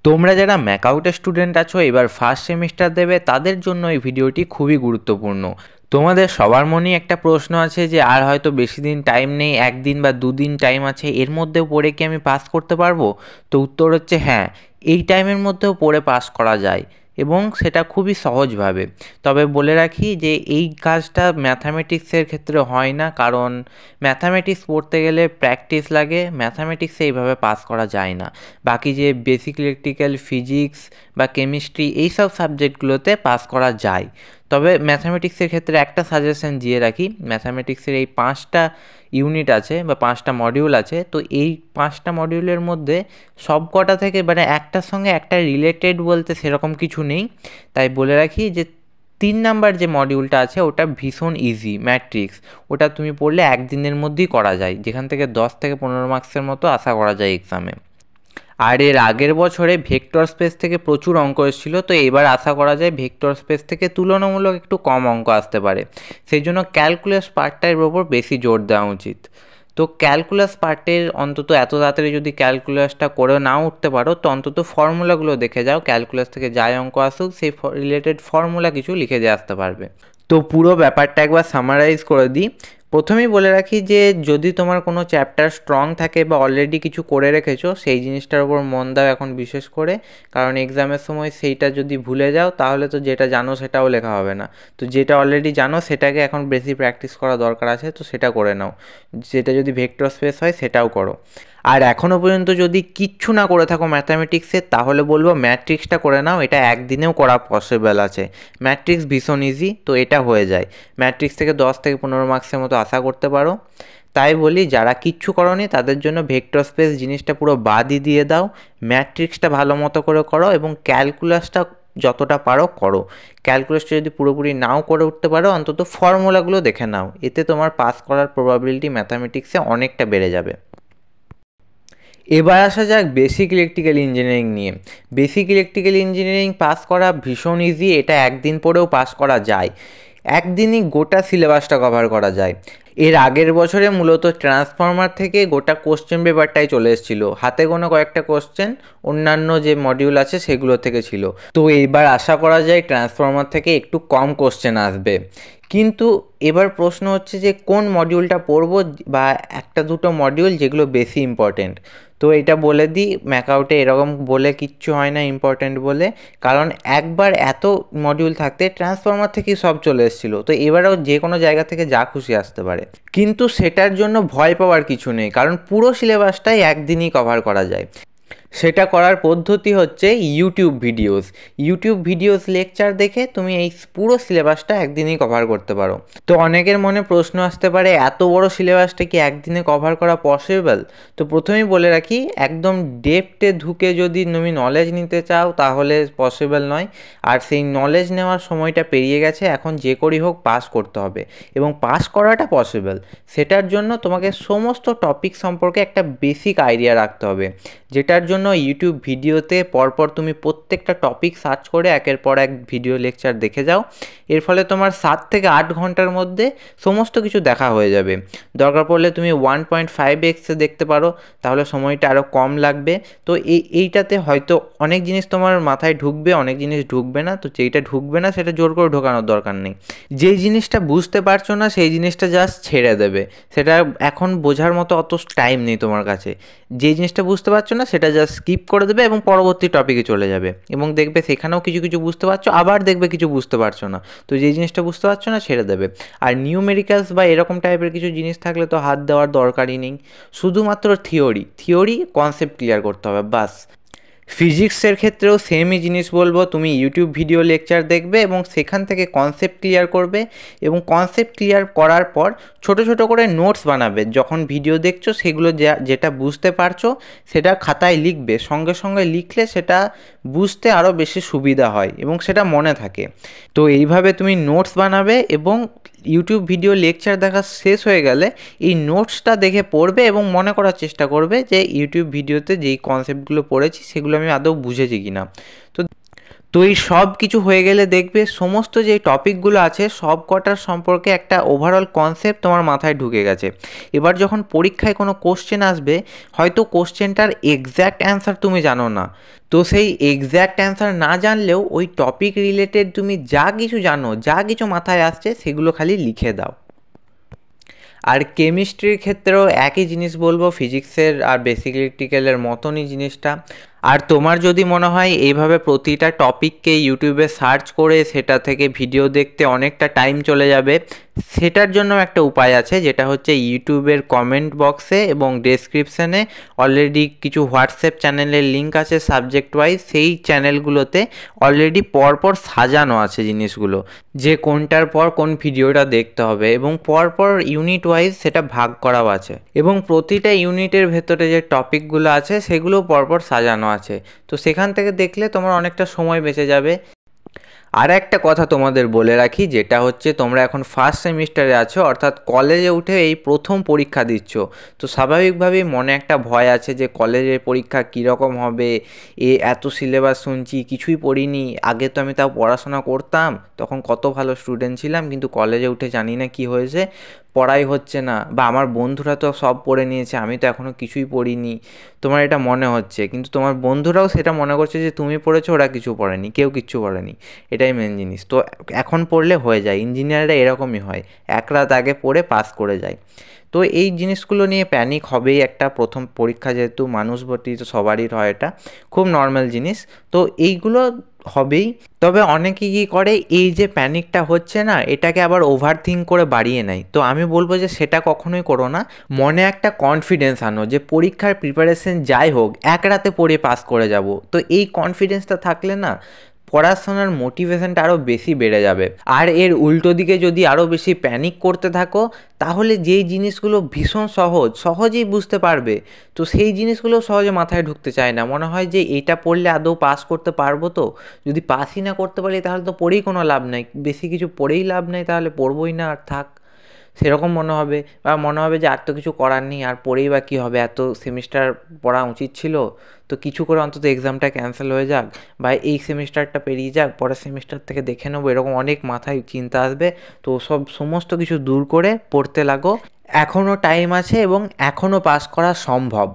তোমরা যারা ম্যাকআউটের স্টুডেন্ট আছো এবার ফার্স্ট সেমিস্টার দেবে তাদের জন্য এই ভিডিওটি খুবই গুরুত্বপূর্ণ। তোমাদের সবার মনেই একটা প্রশ্ন আছে যে আর হয়তো বেশি দিন টাইম নেই, একদিন বা দুদিন টাইম আছে, এর মধ্যেও পড়ে কি আমি পাস করতে পারবো? তো উত্তর হচ্ছে হ্যাঁ, এই টাইমের মধ্যেও পড়ে পাস করা যায় এবং সেটা খুবই সহজভাবে। তবে বলে রাখি যে এই কাজটা ম্যাথামেটিক্সের ক্ষেত্রে হয় না, কারণ ম্যাথামেটিক্স পড়তে গেলে প্র্যাকটিস লাগে, ম্যাথামেটিক্সে এইভাবে পাস করা যায় না। বাকি যে বেসিক ইলেকট্রিক্যাল, ফিজিক্স বা কেমিস্ট্রি এইসব সাবজেক্টগুলোতে পাস করা যায়। তবে ম্যাথামেটিক্সের ক্ষেত্রে একটা সাজেশন দিয়ে রাখি, ম্যাথামেটিক্সের এই 5টা ইউনিট আছে বা 5টা মডিউল আছে, তো এই 5টা মডিউলের মধ্যে সব কটা থেকে মানে একটার সঙ্গে একটা রিলেটেড বলতে সেরকম কিছু নেই। তাই বলে রাখি যে 3 নাম্বার যে মডিউলটা আছে ওটা ভীষণ ইজি, ম্যাট্রিক্স। ওটা তুমি পড়লে একদিনের মধ্যেই করা যায়, যেখান থেকে 10 থেকে 15 মার্কসের মতো আশা করা যায় এক্সামে। আর এর আগের বছরে ভেক্টর স্পেস থেকে প্রচুর অঙ্ক এসেছিল, তো এবার আশা করা যায় ভেক্টর স্পেস থেকে তুলনামূলক একটু কম অঙ্ক আসতে পারে। সেই জন্য ক্যালকুলাস পার্টটার ওপর বেশি জোর দেওয়া উচিত। তো ক্যালকুলাস পার্টের অন্তত এত তাড়াতাড়ি যদি ক্যালকুলাসটা করে নাও উঠতে পারো, তো অন্তত ফর্মুলাগুলো দেখে যাও, ক্যালকুলাস থেকে যাই অঙ্ক আসুক সেই রিলেটেড ফর্মুলা কিছু লিখে দিয়ে আসতে পারবে। তো পুরো ব্যাপারটা একবার সামারাইজ করে দিই। প্রথমেই বলে রাখি যে যদি তোমার কোনো চ্যাপ্টার স্ট্রং থাকে বা অলরেডি কিছু করে রেখেছো, সেই জিনিসটার উপর মন দাও এখন বিশেষ করে, কারণ এক্সামের সময় সেইটা যদি ভুলে যাও তাহলে তো যেটা জানো সেটাও লেখা হবে না। তো যেটা অলরেডি জানো সেটাকে এখন বেশি প্র্যাকটিস করা দরকার আছে, তো সেটা করে নাও। যেটা যদি ভেক্টর স্পেস হয় সেটাও করো। আর এখনও পর্যন্ত যদি কিচ্ছু না করে থাকো ম্যাথামেটিক্সে, তাহলে বলবো ম্যাট্রিক্সটা করে নাও, এটা একদিনেও করা পসিবল আছে। ম্যাট্রিক্স ভীষণ ইজি, তো এটা হয়ে যায়। ম্যাট্রিক্স থেকে 10 থেকে 15 মার্কসের মতো আশা করতে পারো। তাই বলি যারা কিচ্ছু করোনি তাদের জন্য ভেক্টর স্পেস জিনিসটা পুরো বাদই দিয়ে দাও, ম্যাট্রিক্সটা ভালো মতো করে করো এবং ক্যালকুলাসটা যতটা পারো করো। ক্যালকুলাসটা যদি পুরোপুরি নাও করে উঠতে পারো, অন্তত ফর্মুলাগুলো দেখে নাও, এতে তোমার পাস করার প্রবাবিলিটি ম্যাথামেটিক্সে অনেকটা বেড়ে যাবে। এবার আসা যাক বেসিক ইলেকট্রিক্যাল ইঞ্জিনিয়ারিং নিয়ে। বেসিক ইলেকট্রিক্যাল ইঞ্জিনিয়ারিং পাস করা ভীষণ ইজি, এটা একদিন পড়েও পাস করা যায়, একদিনই গোটা সিলেবাসটা কভার করা যায়। এর আগের বছরে মূলত ট্রান্সফর্মার থেকে গোটা কোশ্চেন পেপারটাই চলে এসেছিলো, হাতে গোনা কয়েকটা কোশ্চেন অন্যান্য যে মডিউল আছে সেগুলো থেকে ছিল। তো এইবার আশা করা যায় ট্রান্সফর্মার থেকে একটু কম কোশ্চেন আসবে। কিন্তু এবার প্রশ্ন হচ্ছে যে কোন মডিউলটা পড়বো, বা একটা দুটো মডিউল যেগুলো বেশি ইম্পর্টেন্ট। তো এটা বলে দিই, ম্যাকআউটে এরকম বলে কিচ্ছু হয় না ইম্পর্টেন্ট বলে, কারণ একবার এত মডিউল থাকতে ট্রান্সফর্মার থেকেই সব চলে এসেছিলো, তো এবারেও যে কোনো জায়গা থেকে যা খুশি আসতে পারে। কিন্তু সেটার জন্য ভয় পাওয়ার কিছু নেই, কারণ পুরো সিলেবাসটাই একদিনই কভার করা যায়। সেটা করার পদ্ধতি হচ্ছে ইউটিউব ভিডিওস লেকচার দেখে তুমি এই পুরো সিলেবাসটা একদিনেই কভার করতে পারো। তো অনেকের মনে প্রশ্ন আসতে পারে এত বড় সিলেবাসটা কি একদিনে কভার করা পসিবল? তো প্রথমেই বলে রাখি, একদম ডেপথে ঢুকে যদি তুমি নলেজ নিতে চাও তাহলে পসিবল নয়। আর সেই নলেজ নেওয়ার সময়টা পেরিয়ে গেছে, এখন যে করেই হোক পাস করতে হবে, এবং পাস করাটা পসিবল। সেটার জন্য তোমাকে সমস্ত টপিক সম্পর্কে একটা বেসিক আইডিয়া রাখতে হবে, যেটার জন্য ইউটিউব ভিডিওতে পরপর তুমি প্রত্যেকটা টপিক সার্চ করে একের পর এক ভিডিও লেকচার দেখে যাও। এর ফলে তোমার 7 থেকে 8 ঘন্টার মধ্যে সমস্ত কিছু দেখা হয়ে যাবে। দরকার পড়লে তুমি 1.5x দেখতে পারো, তাহলে সময়টা আরও কম লাগবে। তো এইটাতে হয়তো অনেক জিনিস তোমার মাথায় ঢুকবে, অনেক জিনিস ঢুকবে না। তো যেইটা ঢুকবে না সেটা জোর করে ঢোকানোর দরকার নেই। যেই জিনিসটা বুঝতে পারছো না সেই জিনিসটা জাস্ট ছেড়ে দেবে, সেটা এখন বোঝার মতো অত টাইম নেই তোমার কাছে। যে জিনিসটা বুঝতে পারছো না সেটা জাস্ট স্কিপ করে দেবে এবং পরবর্তী টপিকে চলে যাবে, এবং দেখবে সেখানেও কিছু কিছু বুঝতে পারছো, আবার দেখবে কিছু বুঝতে পারছো না। তো যে জিনিসটা বুঝতে পারছো না ছেড়ে দেবে। আর নিউমেরিক্যালস বা এরকম টাইপের কিছু জিনিস থাকলে তো হাত দেওয়ার দরকারই নেই, শুধুমাত্র থিওরি কনসেপ্ট ক্লিয়ার করতে হবে বাস। ফিজিক্সের ক্ষেত্রেও সেমই জিনিস বলবো, তুমি ইউটিউব ভিডিও লেকচার দেখবে এবং সেখান থেকে কনসেপ্ট ক্লিয়ার করবে, এবং কনসেপ্ট ক্লিয়ার করার পর ছোট ছোট করে নোটস বানাবে। যখন ভিডিও দেখছো সেগুলো যেটা বুঝতে পারছো সেটা খাতায় লিখবে, সঙ্গে সঙ্গে লিখলে সেটা বুঝতে আরও বেশি সুবিধা হয় এবং সেটা মনে থাকে। তো এইভাবে তুমি নোটস বানাবে এবং ইউটিউব ভিডিও লেকচার দেখা শেষ হয়ে গেলে এই নোটসটা দেখে পড়বে এবং মনে করার চেষ্টা করবে যে ইউটিউব ভিডিওতে যেই কনসেপ্টগুলো পড়েছি সেগুলো আমি আদৌ বুঝেছি কি না। তো তো এই সব কিছু হয়ে গেলে দেখবে সমস্ত যে টপিকগুলো আছে সব কটার সম্পর্কে একটা ওভারঅল কনসেপ্ট তোমার মাথায় ঢুকে গেছে। এবার যখন পরীক্ষায় কোনো কোশ্চেন আসবে, হয়তো কোশ্চেনটার এক্স্যাক্ট অ্যান্সার তুমি জানো না, তো সেই এক্স্যাক্ট অ্যান্সার না জানলেও ওই টপিক রিলেটেড তুমি যা কিছু জানো, যা কিছু মাথায় আসছে সেগুলো খালি লিখে দাও। আর কেমিস্ট্রির ক্ষেত্রেও একই জিনিস বলবো, ফিজিক্সের আর বেসিক ইলেকট্রিক্যালের মতনই জিনিসটা। আর তোমার যদি মনে হয় এইভাবে প্রতিটা টপিককে ইউটিউবে সার্চ করে সেটা থেকে ভিডিও দেখতে অনেকটা টাইম চলে যাবে, সেটার জন্য একটা উপায় আছে, যেটা হচ্ছে ইউটিউবের কমেন্ট বক্সে এবং ডেসক্রিপশানে অলরেডি কিছু হোয়াটসঅ্যাপ চ্যানেলের লিঙ্ক আছে সাবজেক্ট ওয়াইজ। সেই চ্যানেলগুলোতে অলরেডি পরপর সাজানো আছে জিনিসগুলো, যে কোনটার পর কোন ভিডিওটা দেখতে হবে, এবং পরপর ইউনিট ওয়াইজ সেটা ভাগ করাও আছে, এবং প্রতিটা ইউনিটের ভেতরে যে টপিকগুলো আছে সেগুলো পরপর সাজানো আছে। তো সেখান থেকে দেখলে তোমার অনেকটা সময় বেঁচে যাবে। আর একটা কথা তোমাদের বলে রাখি, যেটা হচ্ছে তোমরা এখন ফার্স্ট সেমিস্টারে আছো, অর্থাৎ কলেজে উঠে এই প্রথম পরীক্ষা দিচ্ছ। তো স্বাভাবিকভাবেই মনে একটা ভয় আছে যে কলেজের পরীক্ষা কীরকম হবে, এত সিলেবাস শুনছি, কিছুই পড়িনি, আগে তো আমি তাও পড়াশোনা করতাম, তখন কত ভালো স্টুডেন্ট ছিলাম, কিন্তু কলেজে উঠে জানি না কি হয়েছে, পড়াই হচ্ছে না, বা আমার বন্ধুরা তো সব পড়ে নিয়েছে, আমি তো এখনও কিছুই পড়িনি। তোমার এটা মনে হচ্ছে, কিন্তু তোমার বন্ধুরাও সেটা মনে করছে যে তুমি পড়েছো, ওরা কিছু পড়েনি, কেউ কিচ্ছু পড়েনি। এটাই মেন জিনিস। তো এখন পড়লে হয়ে যায়, ইঞ্জিনিয়াররা এরকমই হয়, এক রাত আগে পড়ে পাস করে যায়। তো এই জিনিসগুলো নিয়ে প্যানিক হবেই, একটা প্রথম পরীক্ষা যেহেতু, মানুষ ভর্তি তো সবারই হয়, এটা খুব নর্মাল জিনিস। তো এইগুলো হবেই। তবে অনেকে কী করে, এই যে প্যানিকটা হচ্ছে না, এটাকে আবার ওভার থিঙ্ক করে বাড়িয়ে নেয়। তো আমি বলবো যে সেটা কখনোই করো না। মনে একটা কনফিডেন্স আনো যে পরীক্ষার প্রিপারেশন যাই হোক এক রাতে পড়ে পাস করে যাব। তো এই কনফিডেন্সটা থাকলে না, পড়াশোনার মোটিভেশনটা আরও বেশি বেড়ে যাবে। আর এর উল্টো দিকে যদি আরও বেশি প্যানিক করতে থাকো, তাহলে যেই জিনিসগুলো ভীষণ সহজেই বুঝতে পারবে, তো সেই জিনিসগুলো সহজে মাথায় ঢুকতে চায় না। মনে হয় যে এইটা পড়লে আদৌ পাস করতে পারবো, তো যদি পাসই না করতে পারি তাহলে তো পড়েই কোনো লাভ নেই, বেশি কিছু পড়েই লাভ নেই, তাহলে পড়বোই না আর থাক, সেরকম মনে হবে। বা মনে হবে যে আর তো কিছু করার নেই, আর পড়েই বা কী হবে, এত সেমিস্টার পড়া উচিত ছিল, তো কিছু করে অন্তত এক্সামটা ক্যান্সেল হয়ে যাক, বা এই সেমিস্টারটা পেরিয়ে যাক, পরের সেমিস্টার থেকে দেখে নেবো, এরকম অনেক মাথায় চিন্তা আসবে। তো সমস্ত কিছু দূর করে পড়তে লাগো, এখনও টাইম আছে এবং এখনও পাস করা সম্ভব।